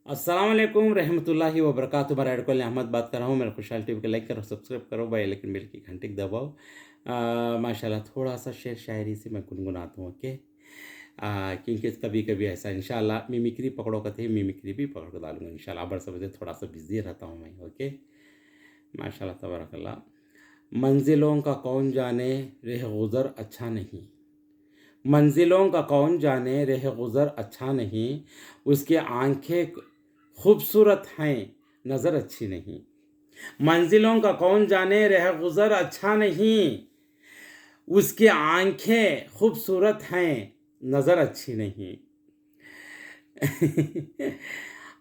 अस्सलाम वालेकुम रहमतुल्लाहि व बरकातुहू। मैं रेड अहमद बात कर रहा हूँ। मेरा खुशहाल टीवी को लाइक करो, सब्सक्राइब करो, भाई लेकिन बेल की घंटी को दबाओ। माशाल्लाह थोड़ा सा शेर शायरी से मैं गुनगुनाता हूँ, ओके। क्योंकि कभी कभी ऐसा इंशाल्लाह मिमिक्री पकड़ो कहते मिमिक्री भी पकड़ के डालूंगा इंशाल्लाह। अब समझे थोड़ा सा बिजी रहता हूँ मैं, ओके। माशाल्लाह तबारकल्लाह। मंजिलों का कौन जाने रह गुज़र अच्छा नहीं। मंजिलों का कौन जाने रह गुज़र अच्छा नहीं। उसकी आंखें खूबसूरत हैं, नज़र अच्छी नहीं। मंजिलों का कौन जाने रह गुज़र अच्छा नहीं। उसकी आंखें खूबसूरत हैं, नज़र अच्छी नहीं।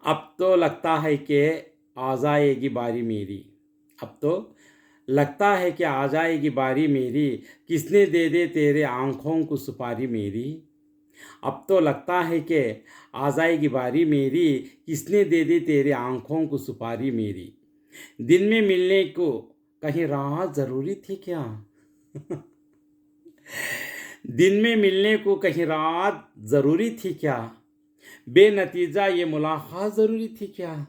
अब तो लगता है कि आ जाएगी बारी मेरी। अब तो लगता है कि आ जाएगी बारी मेरी। किसने दे दे तेरे आँखों को सुपारी मेरी। अब तो लगता है कि आ जाएगी बारी मेरी। किसने दे दी तेरे आँखों को सुपारी मेरी। दिन में मिलने को कहीं रात ज़रूरी थी क्या। दिन में मिलने को कहीं रात ज़रूरी थी क्या। बेनतीजा ये मुलाकात ज़रूरी थी क्या।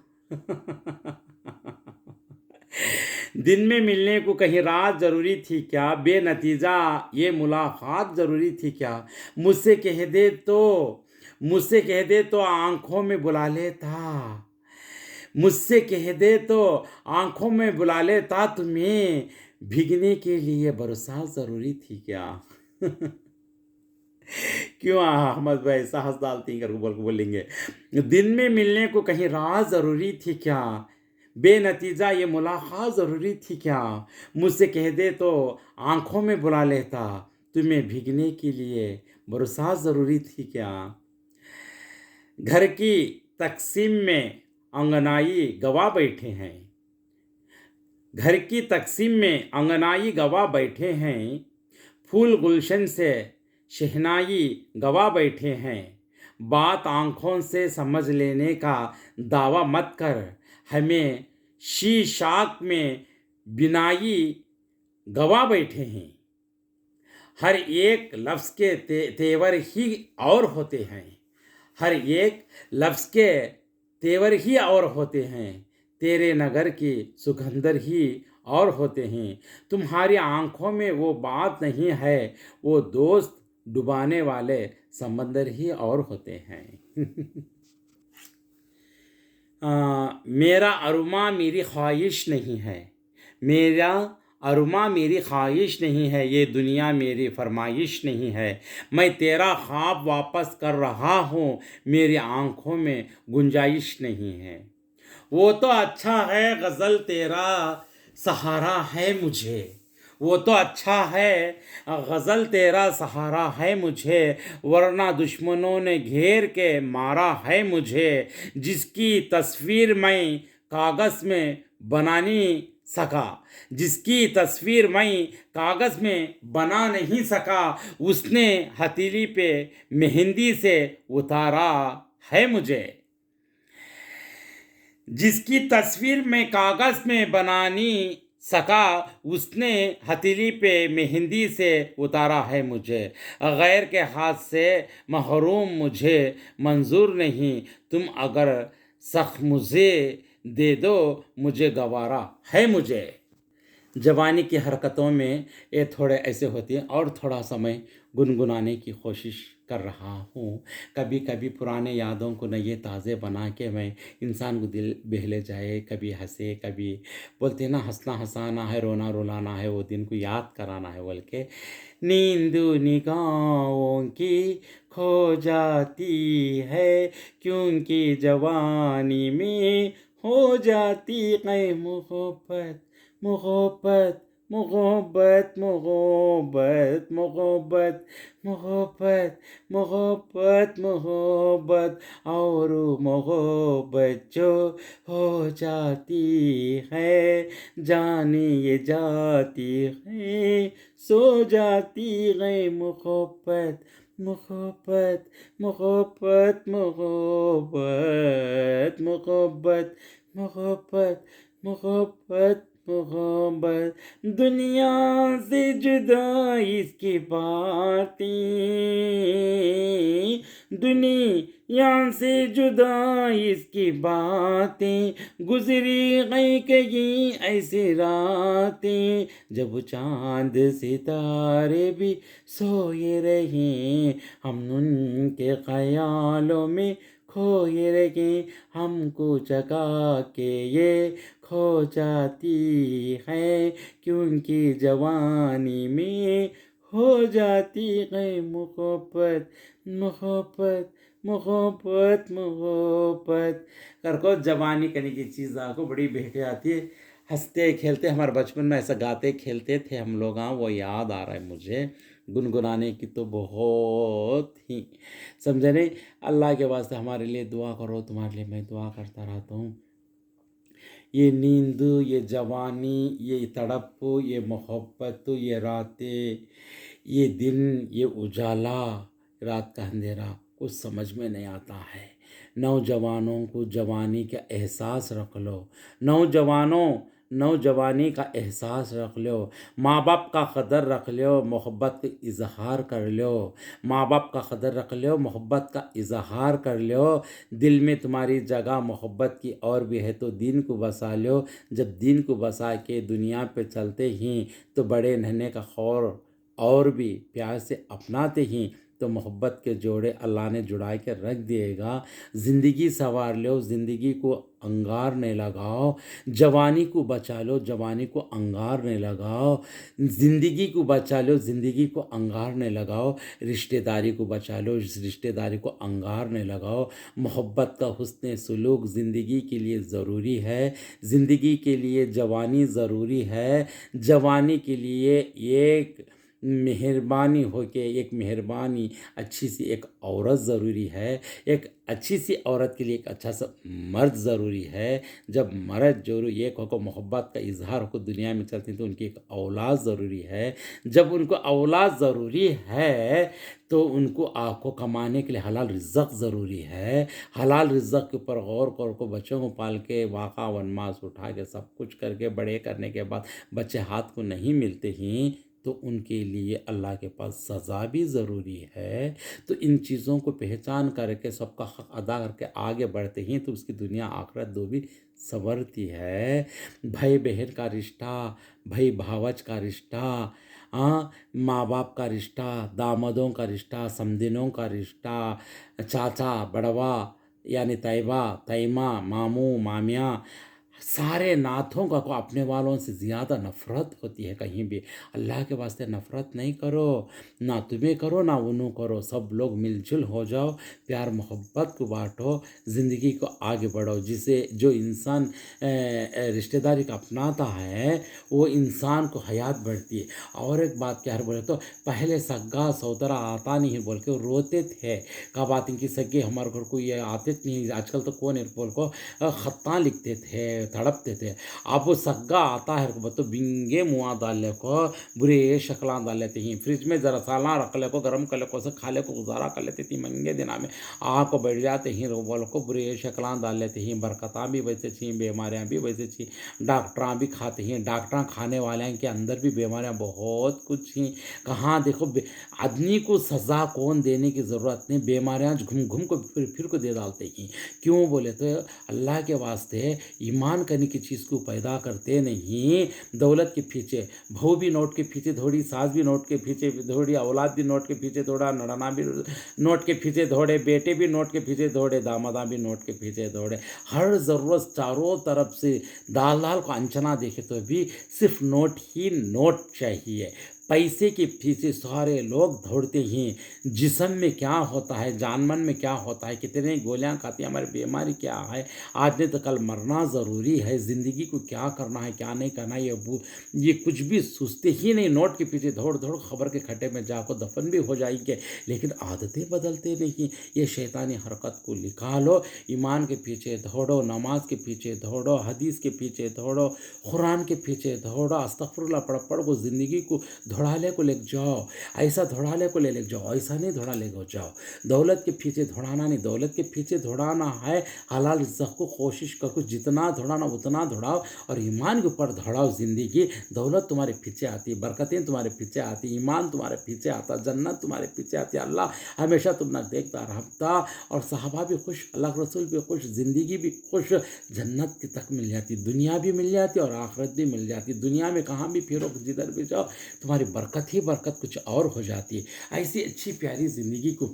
दिन में मिलने को कहीं रात ज़रूरी थी क्या। बेनतीजा ये मुलाकात ज़रूरी थी क्या। मुझसे कह दे तो मुझसे कह दे तो आंखों में बुला लेता। मुझसे कह दे तो आंखों में बुला लेता। तुम्हें भीगने के लिए बरसात ज़रूरी थी क्या। क्यों अहमद भाई ऐसा हंस डालती हैं करके बोलेंगे। दिन में मिलने को कहीं रात ज़रूरी थी क्या। बेनतीजा ये मुलाकात ज़रूरी थी क्या। मुझसे कह दे तो आंखों में बुला लेता। तुम्हें भीगने के लिए बरसात ज़रूरी थी क्या। घर की तकसीम में अंगनाई गवाह बैठे हैं। घर की तकसीम में अंगनाई गवाह बैठे हैं। फूल गुलशन से शहनाई गवाह बैठे हैं। बात आंखों से समझ लेने का दावा मत कर। हमें शीशाक में बिनाई गवाह बैठे हैं। हर एक लफ्ज़ के तेवर ही और होते हैं। हर एक लफ्ज़ के तेवर ही और होते हैं। तेरे नगर की सुगंधर ही और होते हैं। तुम्हारी आंखों में वो बात नहीं है। वो दोस्त डुबाने वाले समंदर ही और होते हैं। मेरा अरुमा मेरी ख्वाहिश नहीं है। मेरा अरुमा मेरी ख्वाहिश नहीं है। ये दुनिया मेरी फरमाइश नहीं है। मैं तेरा ख्वाब वापस कर रहा हूँ। मेरी आंखों में गुंजाइश नहीं है। वो तो अच्छा है गज़ल तेरा सहारा है मुझे। वो तो अच्छा है गज़ल तेरा सहारा है मुझे। वरना दुश्मनों ने घेर के मारा है मुझे। जिसकी तस्वीर मैं कागज़ में बना नहीं सका। जिसकी तस्वीर मैं कागज़ में बना नहीं सका। उसने हथेली पे मेहंदी से उतारा है मुझे। जिसकी तस्वीर मैं कागज़ में बना नहीं सका। उसने हथेली पे मेहंदी से उतारा है मुझे। गैर के हाथ से महरूम मुझे मंजूर नहीं। तुम अगर सख मुझे दे दो मुझे गवारा है मुझे। जवानी की हरकतों में ये थोड़े ऐसे होती हैं और थोड़ा समय गुनगुनाने की कोशिश कर रहा हूँ। कभी कभी पुराने यादों को नए ताज़े बना के मैं इंसान को दिल बहले जाए। कभी हंसे, कभी बोलते हैं ना हंसना हंसाना है, रोना रुलाना है, वो दिन को याद कराना है बोल के। नींद निगाहों की खो जाती है क्योंकि जवानी में हो जाती है मोहब्बत। मोहब्बत मोहब्बत मोहब्बत मोहब्बत मोहब्बत मोहब्बत मोहब्बत और मोहब्बत जो हो जाती है जाने ये जाती है सो जाती है मोहब्बत मोहब्बत मोहब्बत मोहब्बत मोहब्बत मोहब्बत मोहब्बत मोहब्बत दुनिया से जुदा इसकी बातें, दुनिया से जुदा इसकी बातें, गुजरी गई कहीं ऐसी रातें जब चांद सितारे भी सोए रहे, हम उनके ख्यालों में खोए रहे, हमको जगा के ये खो जाती है, क्योंकि जवानी में हो जाती है मोहब्बत, मोहब्बत मोहब्बत मोहब्बत करको जवानी करने की चीज़ आपको बड़ी बेहतर आती है। हंसते खेलते हमारे बचपन में ऐसा गाते खेलते थे हम लोग, हाँ वो याद आ रहा है मुझे। गुनगुनाने की तो बहुत ही समझे नहीं। अल्लाह के वास्ते हमारे लिए दुआ करो, तुम्हारे लिए मैं दुआ करता रहता हूँ। ये नींद, ये जवानी, ये तड़प, ये मोहब्बत, ये रातें, ये दिन, ये उजाला, रात का अंधेरा कुछ समझ में नहीं आता है। नौजवानों को जवानी का एहसास रख लो, नौजवानों नौजवानी का एहसास रख लो, माँ बाप का कदर रख लो, मोहब्बत का इजहार कर लो, माँ बाप का कदर रख लो, मोहब्बत का इजहार कर लो। दिल में तुम्हारी जगह मोहब्बत की और भी है तो दीन को बसा लो। जब दीन को बसा के दुनिया पे चलते ही तो बड़े नन्हे का खौर और भी प्यार से अपनाते ही तो मोहब्बत के जोड़े अल्लाह ने जुड़ा के रख दिएगा। ज़िंदगी संवार लो, ज़िंदगी को अंगारने लगाओ, जवानी को बचा लो, जवानी को अंगारने लगाओ, ज़िंदगी को बचा लो, ज़िंदगी को अंगारने लगाओ, रिश्तेदारी को बचा लो, इस रिश्तेदारी को अंगारने लगाओ। मोहब्बत का हुस्न सुलूक ज़िंदगी के लिए ज़रूरी है, ज़िंदगी के लिए जवानी ज़रूरी है, जवानी के लिए एक मेहरबानी हो के एक मेहरबानी अच्छी सी एक औरत ज़रूरी है, एक अच्छी सी औरत के लिए एक अच्छा सा मर्द ज़रूरी है। जब मर्द जोरू एक होकर मोहब्बत का इजहार होकर दुनिया में चलती तो उनकी एक औलाद ज़रूरी है। जब उनको औलाद ज़रूरी है तो उनको आँखों कमाने के लिए हलाल रिज़्क़ ज़रूरी है। हलाल रिज़्क़ के ऊपर गौर कर को बच्चों को पाल के वाक़ा वनमास उठा के सब कुछ करके बड़े करने के बाद बच्चे हाथ को नहीं मिलते ही तो उनके लिए अल्लाह के पास सज़ा भी ज़रूरी है। तो इन चीज़ों को पहचान करके सबका हक़ अदा करके आगे बढ़ते हैं तो उसकी दुनिया आखिरत दो भी संवरती है। भाई बहन का रिश्ता, भाई भावच का रिश्ता, हाँ माँ बाप का रिश्ता, दामादों का रिश्ता, समधिनों का रिश्ता, चाचा बड़वा यानी तैबा तैमा, मामू मामियाँ, सारे नाथों का को अपने वालों से ज़्यादा नफ़रत होती है कहीं भी। अल्लाह के वास्ते नफ़रत नहीं करो, ना तुम्हें करो ना उन्हों करो, सब लोग मिलजुल हो जाओ, प्यार मोहब्बत को बाँटो, ज़िंदगी को आगे बढ़ाओ। जिसे जो इंसान रिश्तेदारी का अपनाता है वो इंसान को हयात बढ़ती है। और एक बात क्या है बोले तो पहले सग्गा सौतरा आता नहीं बोल के रोते थे, कब आती कि सगे हमारे घर को ये आते नहीं, आजकल तो कौन है बोल को खत्ता लिखते थे, तड़पते थे। अब वो सग्गा आता है तो बिंगे मुँह डाल ले को, बुरे शक्लां डाल लेते हैं, फ्रिज में ज़रा साला रख ले को, गर्म कर ले को, से खा ले को, गुजारा कर लेते थी। महंगे दिना में आँख को बैठ जाते हैं, बोल को बुरे शक्लां डाल लेते हैं। बरकतां भी वैसे थी, बीमारियाँ भी वैसे थी, डॉक्टरां भी खाते हैं, डॉक्टरां खाने वाले के अंदर भी बीमारियाँ बहुत कुछ ही। कहाँ देखो आदमी को सज़ा कौन देने की ज़रूरत नहीं, बीमारियाँ घूम घूम को फिर को दे डालते हैं। क्यों बोले तो अल्लाह के वास्ते ईमान करने की चीज़ को पैदा करते नहीं। दौलत के पीछे बहू भी नोट के पीछे दौड़ी, सास भी नोट के पीछे दौड़ी, औलाद भी नोट के पीछे दौड़ा, नड़ाना भी नोट के पीछे दौड़े, बेटे भी नोट के पीछे दौड़े, दामादा भी नोट के पीछे दौड़े। हर ज़रूरत चारों तरफ से दाल दाल को अंचना देखे तो भी सिर्फ नोट ही नोट चाहिए। पैसे के पीछे सारे लोग दौड़ते हैं। जिस्म में क्या होता है, जानमन में क्या होता है, कितने गोलियां खाती हैं, हमारी बीमारी क्या है, आज नहीं तो कल मरना ज़रूरी है, ज़िंदगी को क्या करना है क्या नहीं करना है ये कुछ भी सोचते ही नहीं। नोट के पीछे दौड़ दौड़ खबर के खड्डे में जाकर दफन भी हो जाएंगे, लेकिन आदतें बदलते नहीं। ये शैतानी हरकत को निकालो, ईमान के पीछे दौड़ो, नमाज के पीछे दौड़ो, हदीस के पीछे दौड़ो, कुरान के पीछे दौड़ो, अस्तगफिरुल्लाह पढ़ पढ़ को ज़िंदगी को धड़ाले को ले जाओ, ऐसा धड़ाले को ले जाओ, ऐसा नहीं धड़ा ले जाओ। दौलत के पीछे दौड़ाना नहीं, दौलत के पीछे दौड़ाना है हलाल रिज़्क़ को कोशिश करो, जितना दौड़ाना उतना दौड़ाओ और ईमान के ऊपर दौड़ाओ ज़िंदगी। दौलत तुम्हारे पीछे आती, बरकतें तुम्हारे पीछे आती, ईमान तुम्हारे पीछे आता, जन्नत तुम्हारे पीछे आती। अल्लाह हमेशा तुमने देखता रहता और सहाबा भी खुश, अल्लाह के रसूल भी खुश, ज़िंदगी भी खुश, जन्नत की तक मिल जाती, दुनिया भी मिल जाती और आखिरत भी मिल जाती। दुनिया में कहाँ भी फिरो, जिधर भी जाओ, तुम्हारी बरकत ही बरकत कुछ और हो जाती है। ऐसी अच्छी प्यारी ज़िंदगी को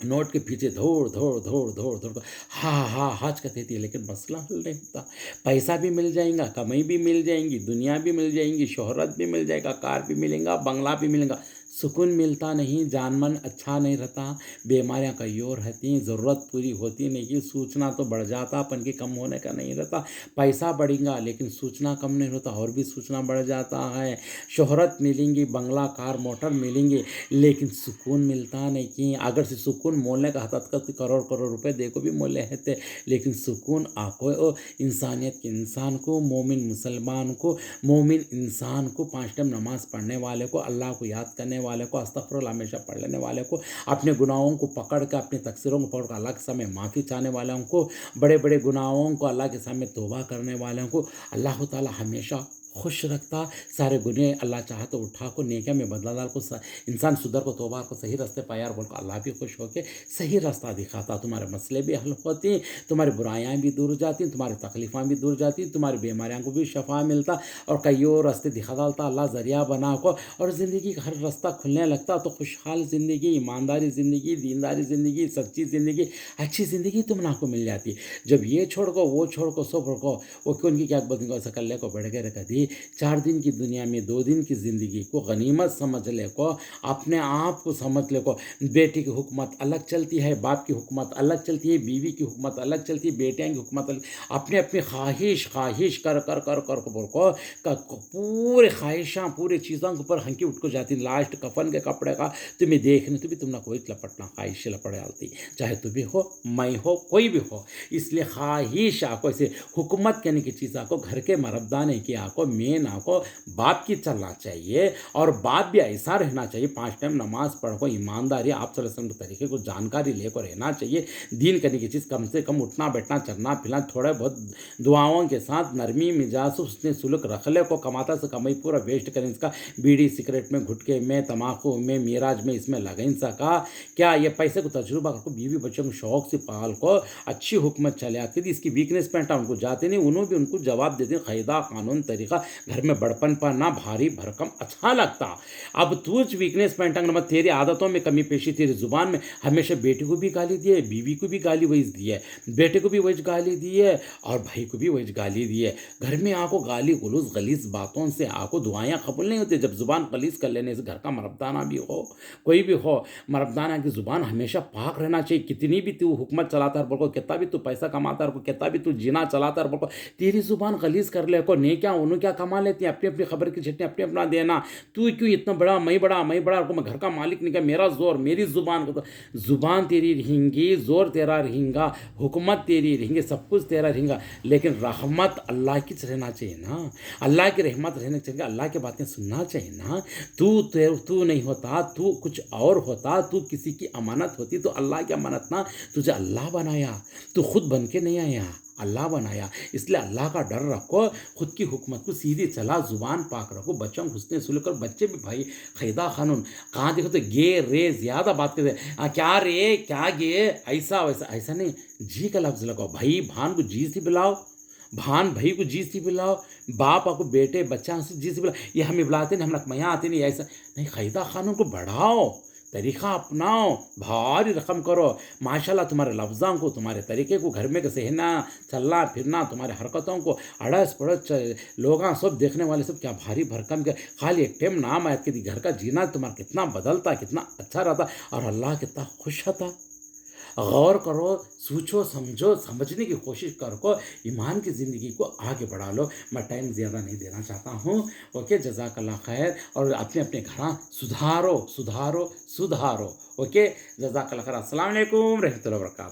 नोट के पीछे दौड़ दौड़ दौड़ दौड़ दौड़ हाँ हज कहती थी, लेकिन मसला हल नहीं होता। पैसा भी मिल जाएगा, कमाई भी मिल जाएंगी, दुनिया भी मिल जाएंगी, शोहरत भी मिल जाएगा, कार भी मिलेगा, बंगला भी मिलेगा, सुकून मिलता नहीं, जान मन अच्छा नहीं रहता, बीमारियां कई और रहती, ज़रूरत पूरी होती नहीं, सूचना तो बढ़ जाता, अपन की कम होने का नहीं रहता। पैसा बढ़ेगा लेकिन सूचना कम नहीं होता, और भी सूचना बढ़ जाता है। शोहरत मिलेंगी, बंगला कार मोटर मिलेंगे, लेकिन सुकून मिलता नहीं। कि अगर से सुकून मोलने का हतात का करोड़ करोड़ रुपए देखो भी मोले हैं, लेकिन सुकून आको इंसानियत के इंसान को, मोमिन मुसलमान को, मोमिन इंसान को, 5 टाइम नमाज पढ़ने वाले को, अल्लाह को याद करने वाले को, अस्तगफिरुल्लाह हमेशा पढ़ लेने वाले को, अपने गुनाहों को पकड़ कर, अपने तकसीरों को पकड़ कर अल्लाह के सामने माफ़ी चाहने वालों को, बड़े बड़े गुनाहों को अल्लाह के सामने तौबा करने वालों को अल्लाह ताला हमेशा खुश रखता। सारे गुने अल्लाह चाहा तो उठा को नेकिया में बदला डाल को, इंसान सुधर को तौबा को सही रास्ते पायार बोल को अल्लाह भी खुश होकर सही रास्ता दिखाता। तुम्हारे मसले भी हल होती, तुम्हारी बुराइयाँ भी दूर जाती, तुम्हारी तकलीफ़ां भी दूर जाती, तुम्हारी बीमारियों को भी शफा मिलता और कई और रास्ते दिखा डालता अल्लाह ज़रिया बना को, और ज़िंदगी का हर रास्ता खुलने लगता। तो खुशहाल ज़िंदगी, ईमानदारी ज़िंदगी, दीनदारी ज़िंदगी, सच्ची ज़िंदगी, अच्छी ज़िंदगी तुम ना को मिल जाती। जब ये छोड़ को वो छोड़ को सब को वो क्यों उनकी क्या बदल को सकल्ले को बढ़ के रखा दी। 4 दिन की दुनिया में 2 दिन की ज़िंदगी को गनीमत समझ ले को, अपने आप को समझ ले को। बेटी की हुकूमत अलग चलती है, बाप की हुकूमत अलग चलती है, बीवी की हुकूमत अलग चलती है, बेटियाँ की हुकूमत अलग। अपने अपनी ख्वाहिश कर कर कर कर को पूरे ख्वाहिशां पूरे चीज़ों के ऊपर हंकी उठ को जाती। लास्ट कफन के कपड़े का तुम्हें देखने तो भी तुम ना कोई लपटना ख्वाहिश लपट डालती, चाहे तू भी हो, मैं हो, कोई भी हो। इसलिए ख्वाहिश आको ऐसे हुकूमत कहने की चीज़ आको घर के मरबदाने की आको मेन आको बाप की चलना चाहिए, और बाप भी ऐसा रहना चाहिए 5 टाइम नमाज पढ़ को, ईमानदारी आप सल्लल्लाहु अलैहि वसल्लम के तरीके को जानकारी लेकर रहना चाहिए। दीन करने की चीज़ कम से कम उठना बैठना चलना फिरना थोड़े बहुत दुआओं के साथ नरमी मिजाज उसने सुलूक रख ले को, कमाता से कमाई पूरा वेस्ट करें इसका, बीड़ी सिगरेट में गुटखे में तमाकू में मिराज में इसमें लगा इन सका क्या। ये पैसे को तजुर्बा को बीवी बच्चों को शौक से पाल को अच्छी हुकूमत चले आती थी। इसकी वीकनेस पॉइंट उनको जाते नहीं, उन्होंने भी उनको जवाब देते कायदा कानून तरीका, घर में बड़पन पर ना भारी भरकम अच्छा लगता। अब तू वीकनेस पॉइंट नंबर तेरी आदतों में कमी पेशी, तेरी जुबान में हमेशा बेटी को भी गाली दी है, बीवी को भी गाली वही दी है, बेटे को भी वही गाली दी है और भाई को भी वही गाली दी है। घर में आको गाली गुलूस गलीज बातों से आको दुआएं कबूल नहीं होती। जब जुबान गलीज कर लेने से घर का मरबदाना भी हो कोई भी हो, मरबदाना की जुबान हमेशा पाक रहना चाहिए। कितनी भी तू हुकूमत चलाता है बोल को, कितना भी तू पैसा कमाता है, कितना भी तू जीना चलाता है बोल को, तेरी जुबान गलीज कर ले को नहीं क्या उन्होंने क्या कमा लेती है, अपनी अपनी खबर की छटनी अपने अपना देना। तू क्यों इतना बड़ा मैं बड़ा को, मैं घर का मालिक नहीं क्या, मेरा जोर मेरी जुबान को, तो जुबान तेरी रहेंगी, जोर तेरा रहेगा, हुकूमत तेरी रहेंगी, सब कुछ तेरा रहेगा, लेकिन रहमत अल्लाह की रहना चाहिए ना, अल्लाह की रहमत रहना चाहिए, अल्लाह की बातें सुनना चाहिए ना। तू नहीं होता, तू कुछ और होता, तू किसी की अमानत होती तो अल्लाह की अमानत ना, तुझे अल्लाह बनाया, तू खुद बन के नहीं आया, अल्लाह बनाया। इसलिए अल्लाह का डर रखो, खुद की हुकूमत को सीधी चला, जुबान पाक रखो, बच्चों को हुस्ने सुलूक कर, बच्चे भी भाई कायदा कानून। कहाँ देखो तो गे रे ज़्यादा बात करते, क्या रे क्या गे, ऐसा वैसा ऐसा नहीं, जी का लफ्ज़ लगाओ। भाई भान को जी से बुलाओ, भान भाई को जी से बुलाओ, बाप को बेटे बच्चा से जी से बुलाओ। ये हमें बुलाते नहीं, हम लकमैया आते नहीं, ऐसा नहीं। कायदा कानून को बढ़ाओ, तरीक़ा अपनाओ, भारी रकम करो। माशाल्लाह तुम्हारे लफ्ज़ों को, तुम्हारे तरीके को, घर में सहना चलना फिरना, तुम्हारे हरकतों को अड़स पड़ोस लोग सब देखने वाले सब क्या भारी भरकम के, खाली एक टाइम नाम आयत के घर का जीना तुम्हारा कितना बदलता, कितना अच्छा रहता और अल्लाह कितना खुश था। गौर करो, सोचो, समझो, समझने की कोशिश करो, ईमान की ज़िंदगी को आगे बढ़ा लो। मैं टाइम ज़्यादा नहीं देना चाहता हूँ। ओके, जज़ाकल्लाह खैर। और अपने अपने घर सुधारो सुधारो सुधारो। ओके, जज़ाकल्लाह खैर। अस्सलाम वालेकुम रहमतुल्लाहि व बरकातहू।